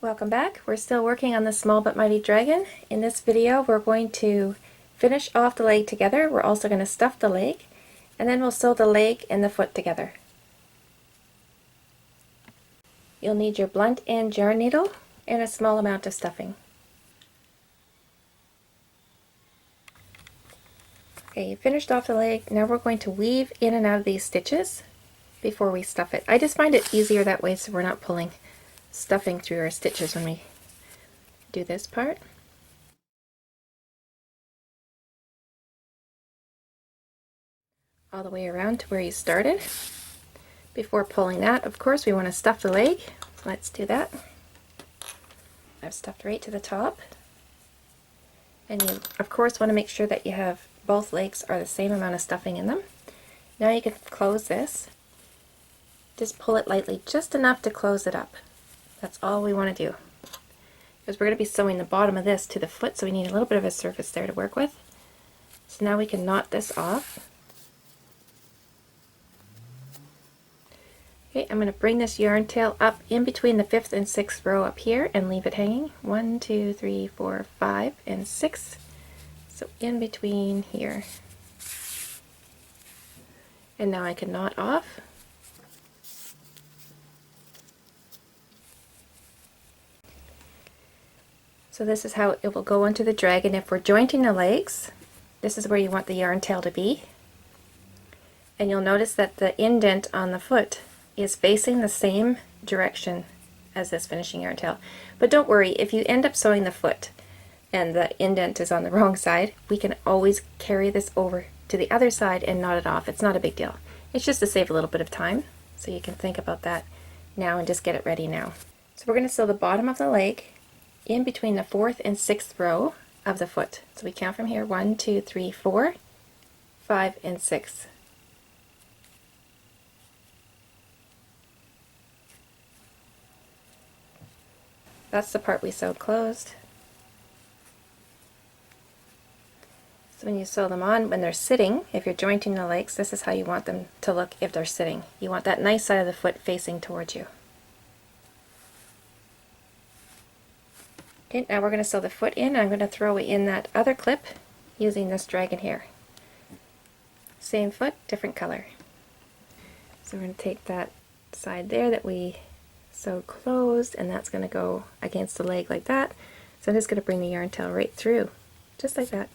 Welcome back. We're still working on the Small But Mighty Dragon. In this video we're going to finish off the leg together. We're also going to stuff the leg, and then we'll sew the leg and the foot together. You'll need your blunt end yarn needle and a small amount of stuffing. Okay, you finished off the leg. Now we're going to weave in and out of these stitches before we stuff it. I just find it easier that way so we're not pulling stuffing through our stitches when we do this part. All the way around to where you started. Before pulling that, of course, we want to stuff the leg. So let's do that. I've stuffed right to the top. And you, of course, want to make sure that you have both legs are the same amount of stuffing in them. Now you can close this. Just pull it lightly, just enough to close it up. That's all we want to do. Because we're going to be sewing the bottom of this to the foot, so we need a little bit of a surface there to work with. So now we can knot this off. Okay, I'm going to bring this yarn tail up in between the 5th and 6th row up here and leave it hanging. 1, 2, 3, 4, 5, and 6. So in between here. And now I can knot off. So this is how it will go onto the dragon. If we're jointing the legs, this is where you want the yarn tail to be. And you'll notice that the indent on the foot is facing the same direction as this finishing yarn tail. But don't worry, if you end up sewing the foot and the indent is on the wrong side, we can always carry this over to the other side and knot it off. It's not a big deal. It's just to save a little bit of time, so you can think about that now and just get it ready now. So we're going to sew the bottom of the leg in between the 4th and 6th row of the foot. So we count from here: 1, 2, 3, 4, 5, and 6. That's the part we sewed closed. So when you sew them on, when they're sitting, if you're jointing the legs, this is how you want them to look if they're sitting. You want that nice side of the foot facing towards you. Okay, now we're going to sew the foot in. I'm going to throw in that other clip using this dragon hair. Same foot, different color. So we're going to take that side there that we sewed closed, and that's going to go against the leg like that. So I'm just going to bring the yarn tail right through, just like that.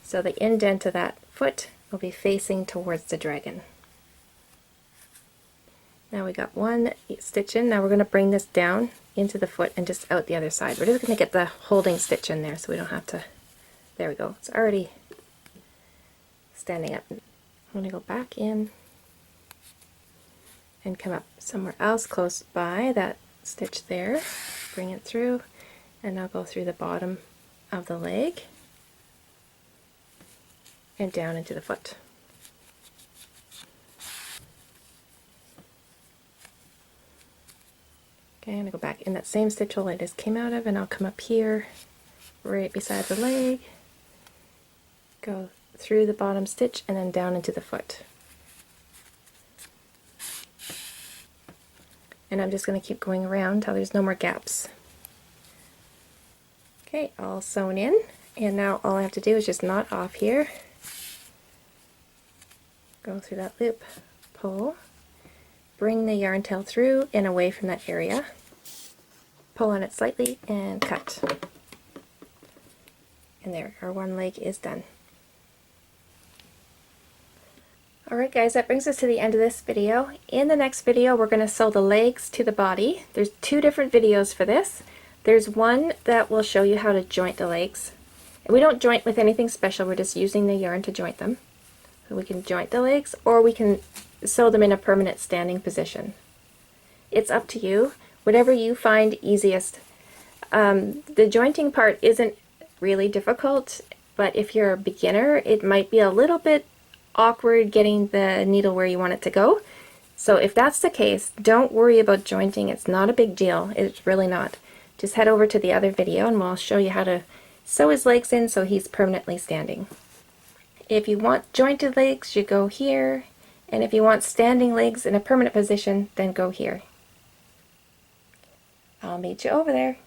So the indent of that foot will be facing towards the dragon. Now we got one stitch in. Now we're going to bring this down into the foot and just out the other side. We're just going to get the holding stitch in there so we don't have to, there we go, it's already standing up. I'm going to go back in and come up somewhere else close by that stitch there, bring it through, and I'll go through the bottom of the leg and down into the foot. Okay, I'm going to go back in that same stitch hole I just came out of, and I'll come up here right beside the leg, go through the bottom stitch, and then down into the foot. And I'm just going to keep going around until there's no more gaps. Okay, all sewn in, and now all I have to do is just knot off here, go through that loop, pull, bring the yarn tail through and away from that area, pull on it slightly, and cut. And there, our one leg is done. Alright guys, that brings us to the end of this video. In the next video we're going to sew the legs to the body. There's two different videos for this. There's one that will show you how to joint the legs. And we don't joint with anything special, we're just using the yarn to joint them. So we can joint the legs, or we can sew them in a permanent standing position. It's up to you, whatever you find easiest. The jointing part isn't really difficult, but if you're a beginner it might be a little bit awkward getting the needle where you want it to go. So if that's the case, don't worry about jointing. It's not a big deal. It's really not. Just head over to the other video and we'll show you how to sew his legs in so he's permanently standing. If you want jointed legs, you go here, and if you want standing legs in a permanent position, then go here. I'll meet you over there.